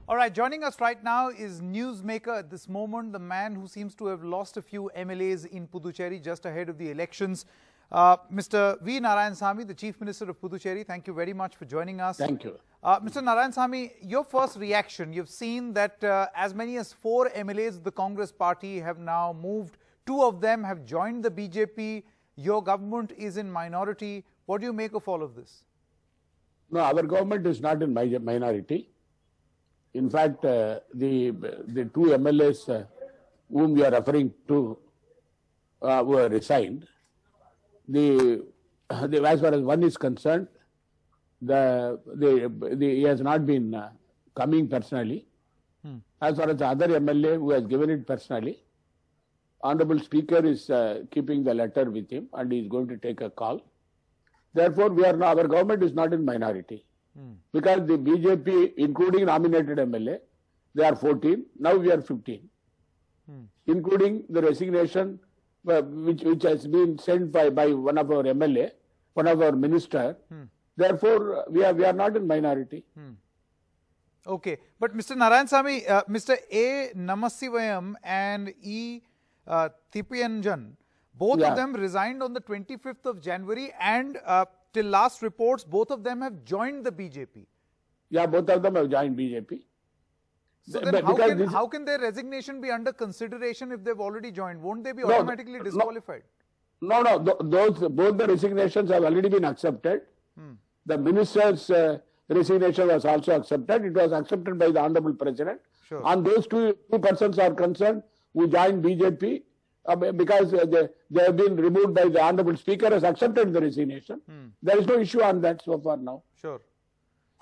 All right, joining us right now is newsmaker at this moment, the man who seems to have lost a few MLAs in Puducherry just ahead of the elections. Mr. V. Narayanasamy, the Chief Minister of Puducherry, thank you very much for joining us. Thank you. Mr. Narayanasamy, your first reaction, you've seen that as many as 4 MLAs of the Congress party have now moved. 2 of them have joined the BJP. Your government is in minority. What do you make of all of this? No, our government is not in minority. In fact, the 2 MLAs whom we are referring to were resigned. As far as one is concerned, he has not been coming personally. As far as the other MLA who has given it personally, Honorable Speaker is keeping the letter with him and he is going to take a call. Therefore, our government is not in minority. Because the BJP, including nominated MLA, they are 14, now we are 15. Including the resignation which has been sent by one of our MLA, one of our minister. Therefore, we are not in minority. Okay, but Mr. Narayanasamy, Mr. A. Namasivayam and E. Thipianjan, both of them resigned on the 25th of January and till last reports, both of them have joined the BJP. Yeah, both of them have joined BJP. So then how can their resignation be under consideration if they've already joined? Won't they be automatically disqualified? No, both the resignations have already been accepted. The minister's resignation was also accepted. It was accepted by the Honorable President. Sure. And those two persons are concerned who joined BJP because they have been removed by the Honorable Speaker has accepted the resignation. There is no issue on that so far now. Sure.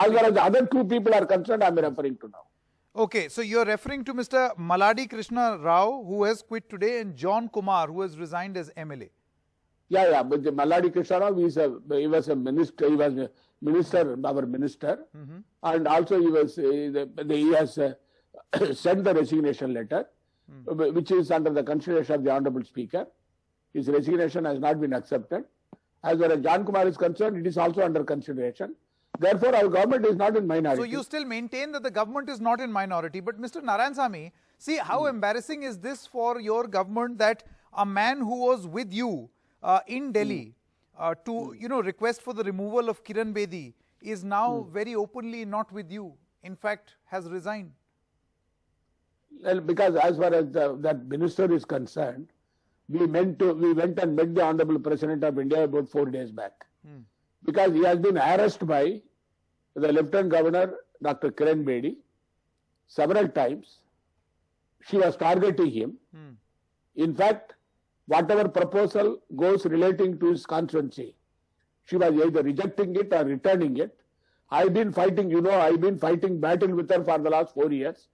As far as the other 2 people are concerned, I am referring to now. Okay, so you're referring to Mr. Maladi Krishna Rao, who has quit today, and John Kumar, who has resigned as MLA. Yeah, but the Maladi Krishna Rao, he was a minister, our minister, and also he has sent the resignation letter, which is under the consideration of the Honorable Speaker. His resignation has not been accepted. As far as John Kumar is concerned, it is also under consideration. Therefore, our government is not in minority. So you still maintain that the government is not in minority. But Mr. Narayanasamy, see how embarrassing is this for your government that a man who was with you in Delhi to request for the removal of Kiran Bedi is now very openly not with you. In fact, has resigned. Well, because as far as that minister is concerned, we went and met the Honorable President of India about 4 days back. Because he has been harassed by the Lieutenant Governor, Dr. Kiran Bedi, several times. She was targeting him. In fact, whatever proposal goes relating to his constituency, she was either rejecting it or returning it. I've been fighting, battle with her for the last 4 years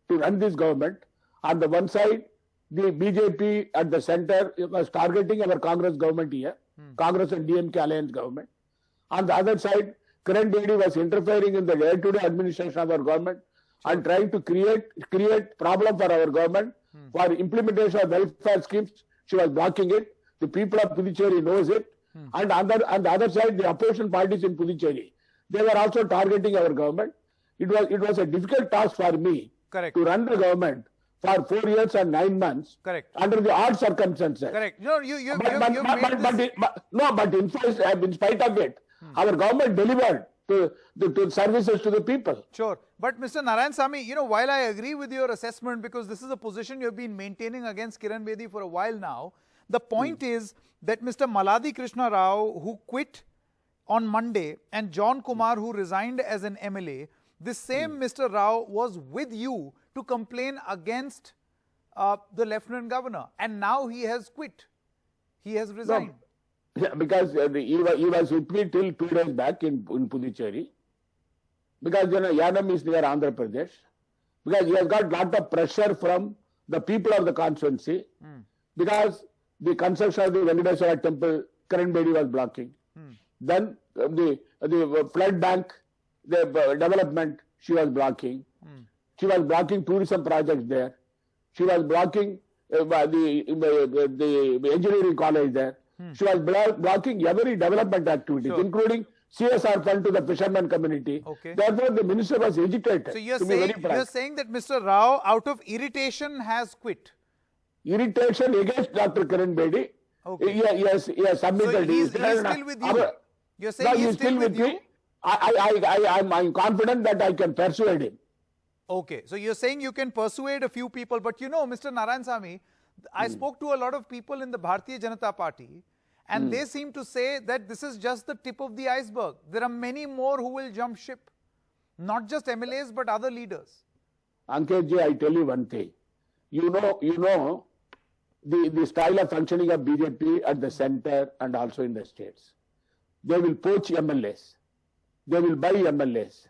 to run this government. On the one side, the BJP at the center was targeting our Congress government here, Congress and DMK alliance government. On the other side, Kiran Bedi was interfering in the day-to-day administration of our government and trying to create problem for our government for implementation of welfare schemes. She was blocking it. The people of Puducherry knows it. And on the other side, the opposition parties in Puducherry, they were also targeting our government. It was a difficult task for me to run the government for 4 years and 9 months under the odd circumstances. Correct. No, but in spite of it, our government delivered to services to the people. Sure. But Mr. Narayanasamy, while I agree with your assessment, because this is a position you have been maintaining against Kiran Bedi for a while now, the point is that Mr. Maladi Krishna Rao, who quit on Monday, and John Kumar, who resigned as an MLA, this same Mr. Rao was with you to complain against the Lieutenant Governor, and now he has quit. He has resigned. No. Yeah, because he was with me till 2 days back in Puducherry. Because Yanam is near Andhra Pradesh. Because he has got lot of pressure from the people of the constituency. Because the construction of the Venkateswara temple, Kiran Bedi was blocking. Then the flood bank, the development, she was blocking. She was blocking tourism projects there. She was blocking the engineering college there. She was blocking every development activities, including CSR fund to the fisherman community. Okay. Therefore, the minister was agitated. So you're saying that Mr. Rao, out of irritation, has quit. Irritation against Dr. Kiran Bedi. Okay. He has submitted. So he's still with you. You're saying he's still with you? I'm confident that I can persuade him. Okay. So you're saying you can persuade a few people, but you know, Mr. Narayanasamy, I spoke to a lot of people in the Bharatiya Janata Party, and they seem to say that this is just the tip of the iceberg. There are many more who will jump ship. Not just MLAs, but other leaders. Ankit, I tell you one thing. You know the style of functioning of BJP at the center and also in the states. They will poach MLAs. They will buy MLAs.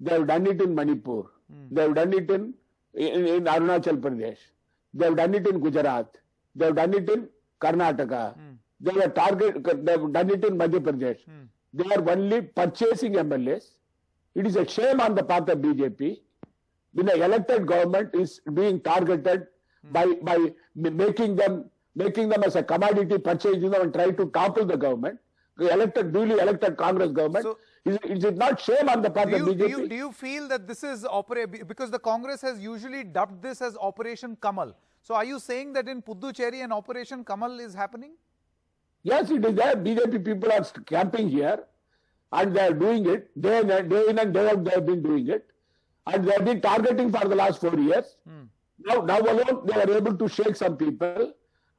They have done it in Manipur. They have done it in Arunachal Pradesh. They have done it in Gujarat. They have done it in Karnataka. They have done it in Madhya Pradesh. They are only purchasing MLAs. It is a shame on the part of BJP. When an elected government is being targeted by making them as a commodity, purchasing them and try to topple the government. The duly elected Congress government. So, is it not shame on the part of BJP? Do you feel that this is because the Congress has usually dubbed this as Operation Kamal. So are you saying that in Puducherry an Operation Kamal is happening? Yes, it is there. BJP people are camping here and they are doing it. Day in and day out they have been doing it. And they have been targeting for the last 4 years. Now alone they are able to shake some people.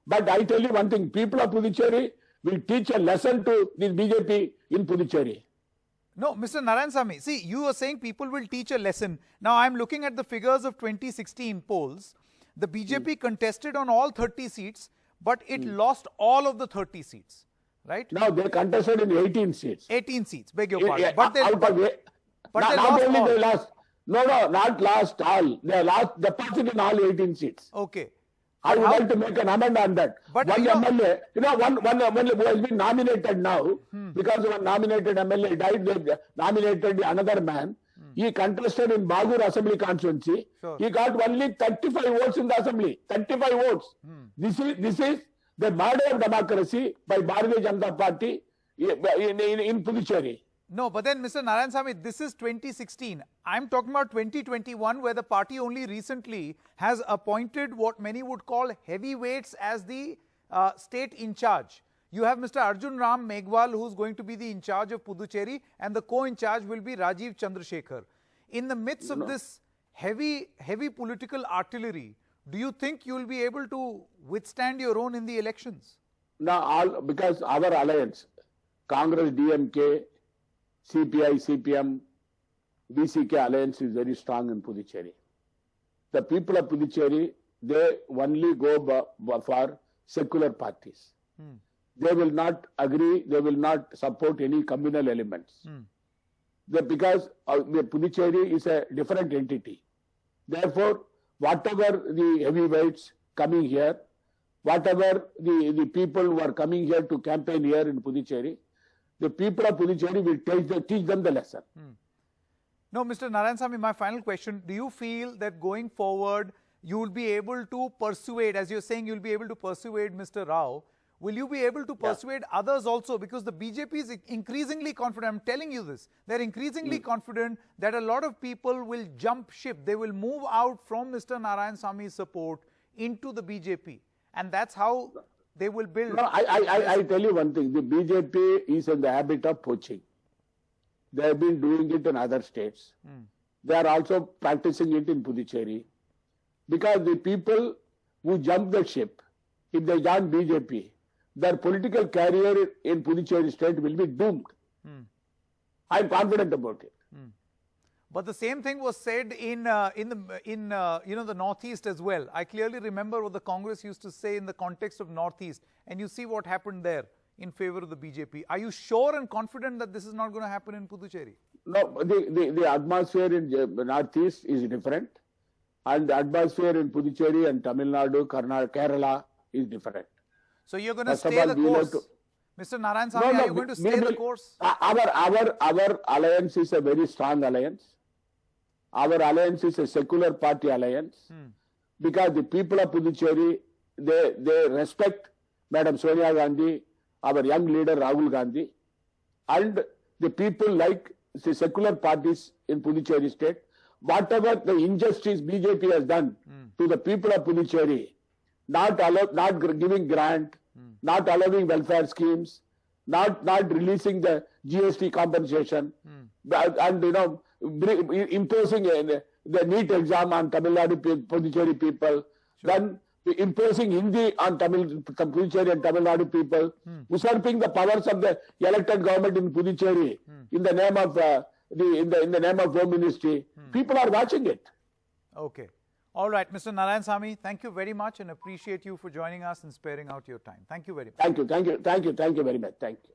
But I tell you one thing, people of Puducherry will teach a lesson to this BJP in Puducherry. No, Mr. Narayanasamy, see, you are saying people will teach a lesson. Now, I'm looking at the figures of 2016 polls. The BJP contested on all 30 seats, but it lost all of the 30 seats, right? Now, they contested in 18 seats. 18 seats, beg your pardon. But they lost. No, not lost all. They deposited in all 18 seats. Okay. I would like to make an amendment on that. But one MLA who has been nominated now, because one nominated MLA died, they nominated another man. He contested in Bagur Assembly constituency. Sure. He got only 35 votes in the assembly. 35 votes. This is the murder of democracy by Bharatiya Janata Party in Puducherry. No, but then Mr. Narayanasamy, this is 2016. I'm talking about 2021, where the party only recently has appointed what many would call heavyweights as the state in charge. You have Mr. Arjun Ram Meghwal, who's going to be the in charge of Puducherry, and the co-in charge will be Rajiv Chandrasekhar. In the midst of this heavy political artillery, do you think you will be able to withstand your own in the elections? No, because our alliance, Congress, DMK, CPI, CPM, BCK alliance is very strong in Puducherry. The people of Puducherry, they only go for secular parties. They will not agree, they will not support any communal elements. Because the Puducherry is a different entity. Therefore, whatever the heavyweights coming here, whatever the people who are coming here to campaign here in Puducherry, the people of Puducherry will teach them the lesson. No, Mr. Narayanasamy, my final question, do you feel that going forward, you will be able to persuade, as you're saying, you'll be able to persuade Mr. Rao, will you be able to persuade others also? Because the BJP is increasingly confident, I'm telling you this, they're increasingly confident that a lot of people will jump ship. They will move out from Mr. Narayanasamy support into the BJP. And that's how they will build. No, I tell you one thing, the BJP is in the habit of poaching. They have been doing it in other states. They are also practicing it in Puducherry. Because the people who jump the ship, if they join BJP, their political career in Puducherry state will be doomed. I am confident about it. But the same thing was said in the Northeast as well. I clearly remember what the Congress used to say in the context of Northeast, and you see what happened there in favor of the BJP. Are you sure and confident that this is not going to happen in Puducherry? No, the atmosphere in Northeast is different, and the atmosphere in Puducherry and Tamil Nadu, Kerala is different. So you're going to stay the course. Mr. Narayanasamy, are you going to stay the course? Our alliance is a very strong alliance. Our alliance is a secular party alliance. Because the people of Puducherry, they respect Madam Sonia Gandhi, our young leader Rahul Gandhi, and the people like the secular parties in Puducherry state, whatever the injustice BJP has done to the people of Puducherry, not giving grant, not allowing welfare schemes, not releasing the GST compensation, and imposing the NEET exam on Tamil Nadu Puducherry people, then imposing Hindi on Puducherry and Tamil Nadu people, usurping the powers of the elected government in Puducherry in the name of in the name of Home Ministry. People are watching it. Okay. All right, Mr. Narayanasamy, thank you very much and appreciate you for joining us and sparing out your time. Thank you very much. Thank you very much. Thank you.